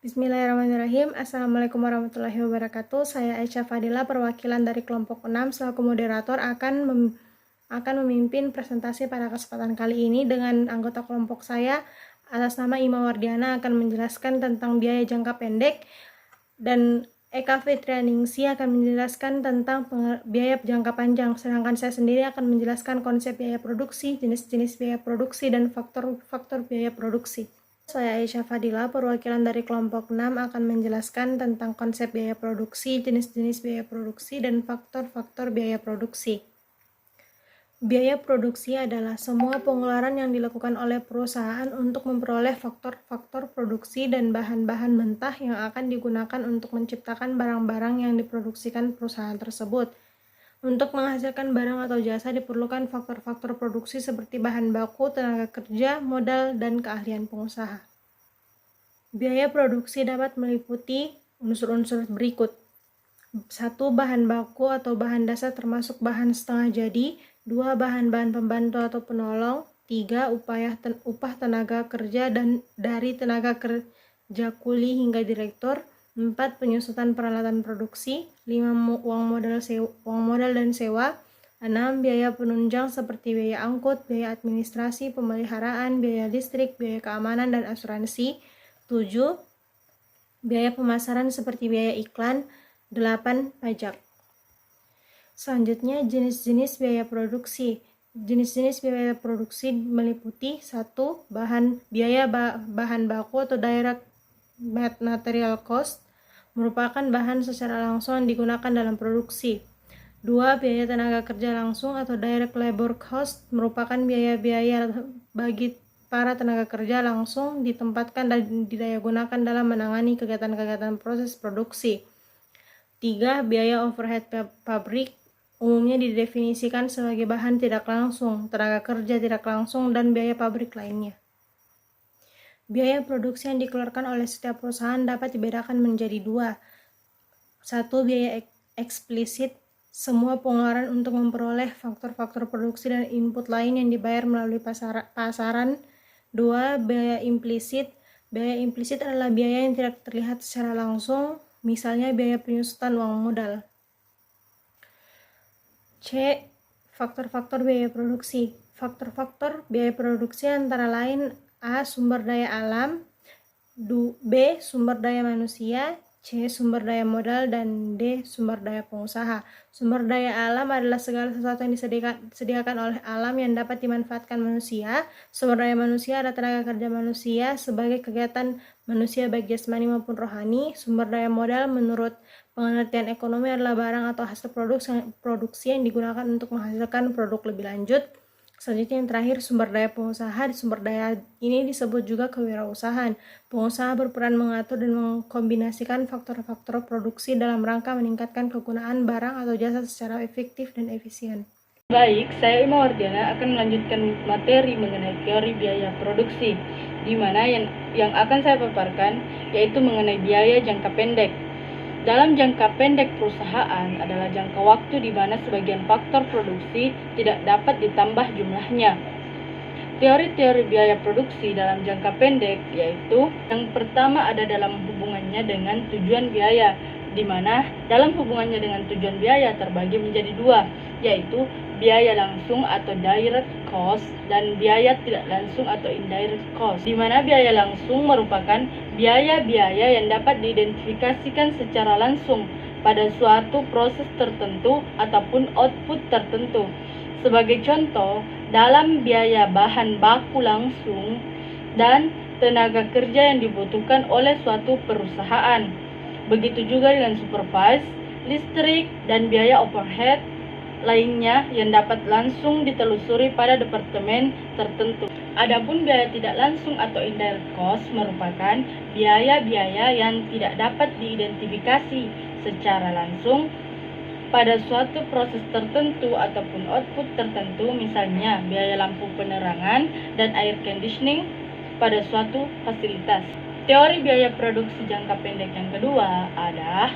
Bismillahirrahmanirrahim. Assalamualaikum warahmatullahi wabarakatuh. Saya Aisyah Fadila, perwakilan dari kelompok 6 selaku moderator akan memimpin presentasi pada kesempatan kali ini dengan anggota kelompok saya atas nama Ima Wardiana akan menjelaskan tentang biaya jangka pendek dan Eka Fitrianingsi akan menjelaskan tentang biaya jangka panjang, sedangkan saya sendiri akan menjelaskan konsep biaya produksi, jenis-jenis biaya produksi, dan faktor-faktor biaya produksi. Saya Aisyah Fadila, perwakilan dari kelompok 6 akan menjelaskan tentang konsep biaya produksi, jenis-jenis biaya produksi, dan faktor-faktor biaya produksi. Biaya produksi adalah semua pengeluaran yang dilakukan oleh perusahaan untuk memperoleh faktor-faktor produksi dan bahan-bahan mentah yang akan digunakan untuk menciptakan barang-barang yang diproduksikan perusahaan tersebut. Untuk menghasilkan barang atau jasa diperlukan faktor-faktor produksi seperti bahan baku, tenaga kerja, modal, dan keahlian pengusaha. Biaya produksi dapat meliputi unsur-unsur berikut. 1. Bahan baku atau bahan dasar termasuk bahan setengah jadi. 2. Bahan-bahan pembantu atau penolong. 3. Upah tenaga kerja dan dari tenaga kerja kuli hingga direktur. 4. Penyusutan peralatan produksi. 5. Uang modal dan sewa. 6. Biaya penunjang seperti biaya angkut, biaya administrasi, pemeliharaan, biaya listrik, biaya keamanan, dan asuransi. 7. Biaya pemasaran seperti biaya iklan. 8. Pajak. Selanjutnya, jenis-jenis biaya produksi. Jenis-jenis biaya produksi meliputi 1. Biaya bahan baku atau direct material cost, merupakan bahan secara langsung yang digunakan dalam produksi. 2. Biaya tenaga kerja langsung atau direct labor cost, merupakan biaya-biaya bagi para tenaga kerja langsung ditempatkan dan didayagunakan dalam menangani kegiatan-kegiatan proses produksi. 3. Biaya overhead pabrik, umumnya didefinisikan sebagai bahan tidak langsung, tenaga kerja tidak langsung, dan biaya pabrik lainnya. Biaya produksi yang dikeluarkan oleh setiap perusahaan dapat dibedakan menjadi 2. 1. Biaya eksplisit, semua pengeluaran untuk memperoleh faktor-faktor produksi dan input lain yang dibayar melalui pasaran. 2. Biaya implisit. Biaya implisit adalah biaya yang tidak terlihat secara langsung, misalnya biaya penyusutan uang modal. C. Faktor-faktor biaya produksi. Faktor-faktor biaya produksi antara lain: A. Sumber daya alam, B. Sumber daya manusia, C. Sumber daya modal, dan D. Sumber daya pengusaha. Sumber daya alam adalah segala sesuatu yang disediakan oleh alam yang dapat dimanfaatkan manusia. Sumber daya manusia adalah tenaga kerja manusia sebagai kegiatan manusia baik jasmani maupun rohani. Sumber daya modal menurut pengertian ekonomi adalah barang atau hasil produksi yang digunakan untuk menghasilkan produk lebih lanjut. Selanjutnya yang terakhir, sumber daya pengusaha. Sumber daya ini disebut juga kewirausahaan. Pengusaha berperan mengatur dan mengkombinasikan faktor-faktor produksi dalam rangka meningkatkan kegunaan barang atau jasa secara efektif dan efisien. Baik, saya Ima Wardiana akan melanjutkan materi mengenai teori biaya produksi, di mana yang akan saya paparkan yaitu mengenai biaya jangka pendek. Dalam jangka pendek perusahaan adalah jangka waktu di mana sebagian faktor produksi tidak dapat ditambah jumlahnya. Teori-teori biaya produksi dalam jangka pendek yaitu yang pertama ada dalam hubungannya dengan tujuan biaya, di mana dalam hubungannya dengan tujuan biaya terbagi menjadi 2, yaitu biaya langsung atau direct cost dan biaya tidak langsung atau indirect cost, di mana biaya langsung merupakan biaya-biaya yang dapat diidentifikasikan secara langsung pada suatu proses tertentu ataupun output tertentu. Sebagai contoh, dalam biaya bahan baku langsung dan tenaga kerja yang dibutuhkan oleh suatu perusahaan. Begitu juga dengan supervise, listrik, dan biaya overhead lainnya yang dapat langsung ditelusuri pada departemen tertentu. Adapun biaya tidak langsung atau indirect cost merupakan biaya-biaya yang tidak dapat diidentifikasi secara langsung pada suatu proses tertentu ataupun output tertentu, misalnya biaya lampu penerangan dan air conditioning pada suatu fasilitas. Teori biaya produksi jangka pendek yang kedua adalah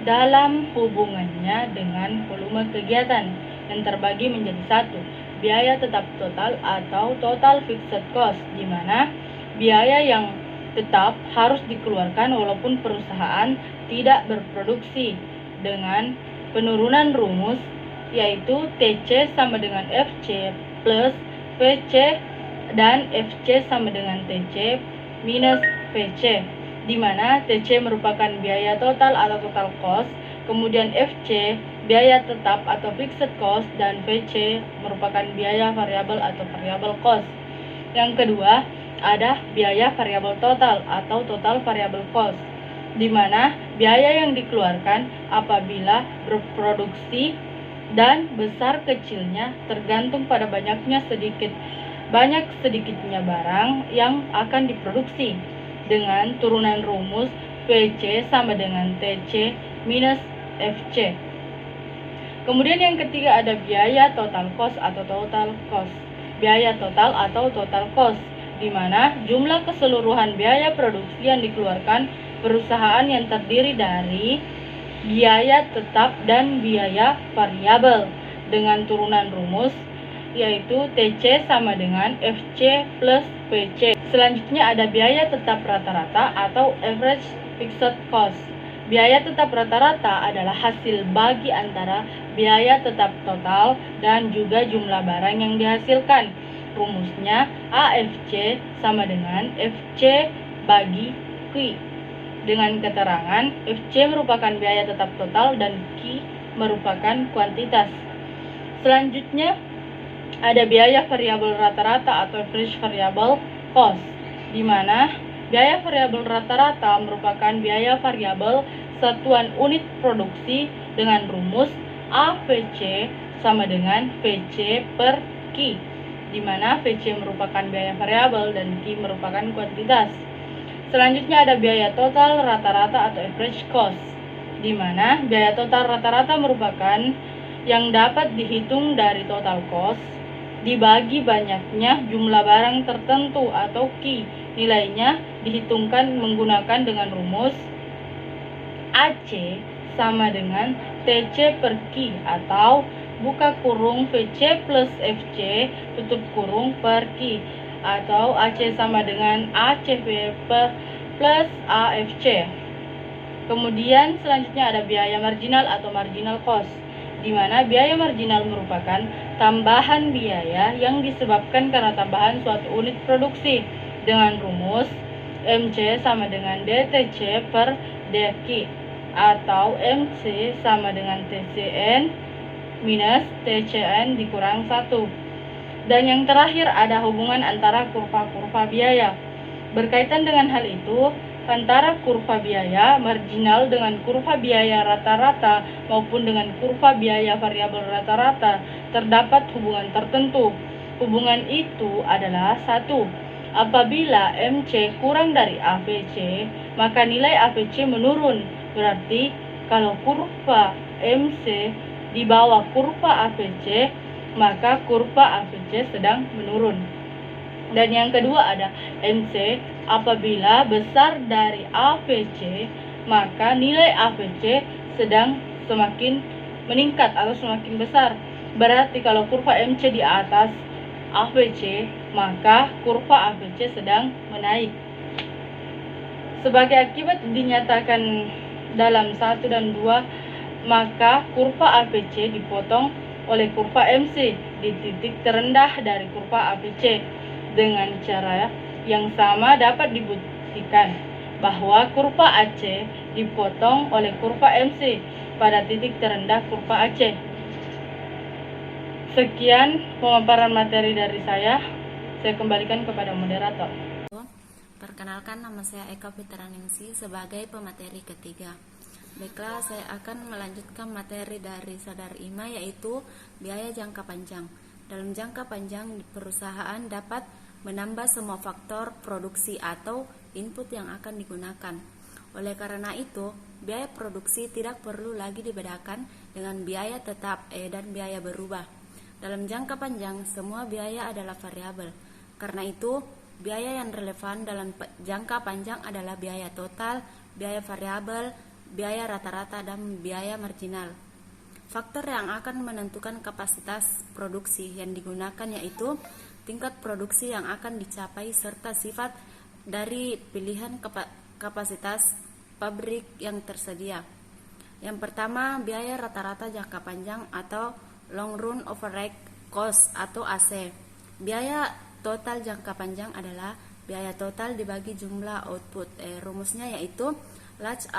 dalam hubungannya dengan volume kegiatan yang terbagi menjadi 1. Biaya tetap total atau total fixed cost, di mana biaya yang tetap harus dikeluarkan walaupun perusahaan tidak berproduksi dengan penurunan rumus, yaitu TC sama dengan FC plus VC dan FC sama dengan TC minus VC, di mana TC merupakan biaya total atau total cost, kemudian FC biaya tetap atau fixed cost, dan VC merupakan biaya variabel atau variable cost. Yang kedua, ada biaya variabel total atau total variable cost, di mana biaya yang dikeluarkan apabila berproduksi dan besar kecilnya tergantung pada banyak sedikitnya barang yang akan diproduksi, dengan turunan rumus VC sama dengan TC minus FC. Kemudian yang ketiga ada biaya total cost atau total cost. Biaya total atau total cost, di mana jumlah keseluruhan biaya produksi yang dikeluarkan perusahaan yang terdiri dari biaya tetap dan biaya variabel dengan turunan rumus, yaitu TC sama dengan FC plus VC. Selanjutnya ada biaya tetap rata-rata atau average fixed cost. Biaya tetap rata-rata adalah hasil bagi antara biaya tetap total dan juga jumlah barang yang dihasilkan. Rumusnya AFC sama dengan FC bagi Q, dengan keterangan FC merupakan biaya tetap total dan Q merupakan kuantitas. Selanjutnya ada biaya variabel rata-rata atau average variable cost, di mana biaya variabel rata-rata merupakan biaya variabel satuan unit produksi dengan rumus AVC sama dengan VC per Q, di mana VC merupakan biaya variabel dan Q merupakan kuantitas. Selanjutnya ada biaya total rata-rata atau average cost, di mana biaya total rata-rata merupakan yang dapat dihitung dari total cost dibagi banyaknya jumlah barang tertentu atau Q. Nilainya dihitungkan menggunakan dengan rumus AC sama dengan TC per Q atau buka kurung VC plus FC tutup kurung per Q, atau AC sama dengan ACV plus AFC. Kemudian selanjutnya ada biaya marginal atau marginal cost, di mana biaya marginal merupakan tambahan biaya yang disebabkan karena tambahan suatu unit produksi, dengan rumus MC sama dengan DTC per DQ atau MC sama dengan TCN minus TCN dikurang 1. Dan yang terakhir ada hubungan antara kurva-kurva biaya. Berkaitan dengan hal itu, antara kurva biaya marginal dengan kurva biaya rata-rata maupun dengan kurva biaya variabel rata-rata terdapat hubungan tertentu. Hubungan itu adalah 1. Apabila MC kurang dari AVC, maka nilai AVC menurun. Berarti kalau kurva MC di bawah kurva AVC, maka kurva AVC sedang menurun. Dan yang kedua ada MC apabila besar dari AVC, maka nilai AVC sedang semakin meningkat atau semakin besar. Berarti kalau kurva MC di atas AVC, maka kurva AVC sedang menaik. Sebagai akibat dinyatakan dalam 1 dan 2, maka kurva AVC dipotong oleh kurva MC di titik terendah dari kurva AVC. Dengan cara yang sama dapat dibuktikan bahwa kurva AC dipotong oleh kurva MC pada titik terendah kurva AC. Sekian pemaparan materi dari saya kembalikan kepada moderator. Perkenalkan, nama saya Eka Fitraningsi sebagai pemateri ketiga. Baiklah, saya akan melanjutkan materi dari Saudara Ima, yaitu biaya jangka panjang. Dalam jangka panjang, perusahaan dapat menambah semua faktor produksi atau input yang akan digunakan. Oleh karena itu, biaya produksi tidak perlu lagi dibedakan dengan biaya tetap dan biaya berubah. Dalam jangka panjang, semua biaya adalah variabel. Karena itu, biaya yang relevan dalam jangka panjang adalah biaya total, biaya variabel, biaya rata-rata, dan biaya marginal. Faktor yang akan menentukan kapasitas produksi yang digunakan yaitu tingkat produksi yang akan dicapai serta sifat dari pilihan kapasitas pabrik yang tersedia. Yang pertama, biaya rata-rata jangka panjang atau long run overhead cost atau AC. Biaya total jangka panjang adalah biaya total dibagi jumlah output. Rumusnya yaitu LAC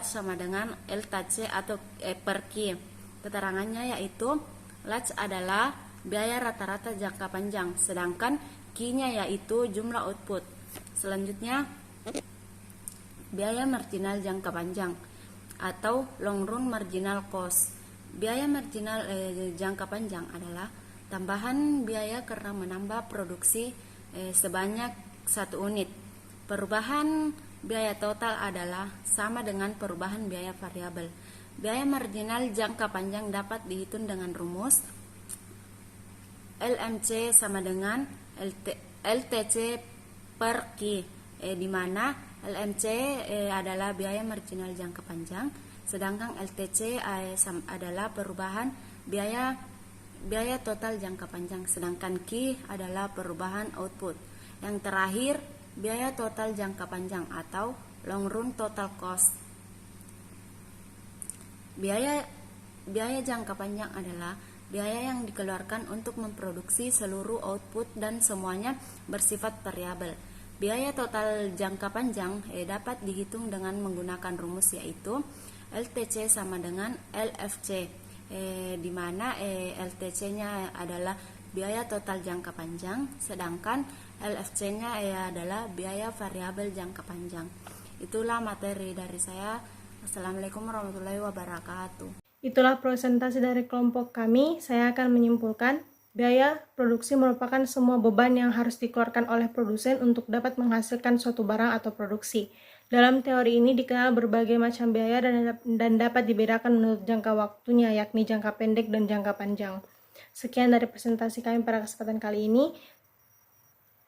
sama dengan LTC atau per Q. Keterangannya yaitu LAC adalah biaya rata-rata jangka panjang, sedangkan Q-nya yaitu jumlah output. Selanjutnya, biaya marginal jangka panjang atau long run marginal cost. Biaya marginal jangka panjang adalah tambahan biaya karena menambah produksi sebanyak 1 unit. Perubahan biaya total adalah sama dengan perubahan biaya variabel. Biaya marginal jangka panjang dapat dihitung dengan rumus LMC sama dengan LTC per Q, di mana LMC adalah biaya marginal jangka panjang, sedangkan LTC adalah perubahan biaya total jangka panjang, sedangkan Q adalah perubahan output. Yang terakhir, biaya total jangka panjang atau long run total cost. Biaya jangka panjang adalah biaya yang dikeluarkan untuk memproduksi seluruh output dan semuanya bersifat variabel. Biaya total jangka panjang dapat dihitung dengan menggunakan rumus yaitu LTC sama dengan LFC, di mana LTC-nya adalah biaya total jangka panjang, sedangkan LFC-nya adalah biaya variabel jangka panjang. Itulah materi dari saya. Assalamualaikum warahmatullahi wabarakatuh. Itulah presentasi dari kelompok kami. Saya akan menyimpulkan, biaya produksi merupakan semua beban yang harus dikeluarkan oleh produsen untuk dapat menghasilkan suatu barang atau produksi. Dalam teori ini dikenal berbagai macam biaya dan dapat dibedakan menurut jangka waktunya, yakni jangka pendek dan jangka panjang. Sekian dari presentasi kami pada kesempatan kali ini.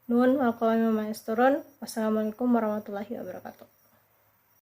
Nuhun wal qalam maesturun. Wassalamualaikum warahmatullahi wabarakatuh.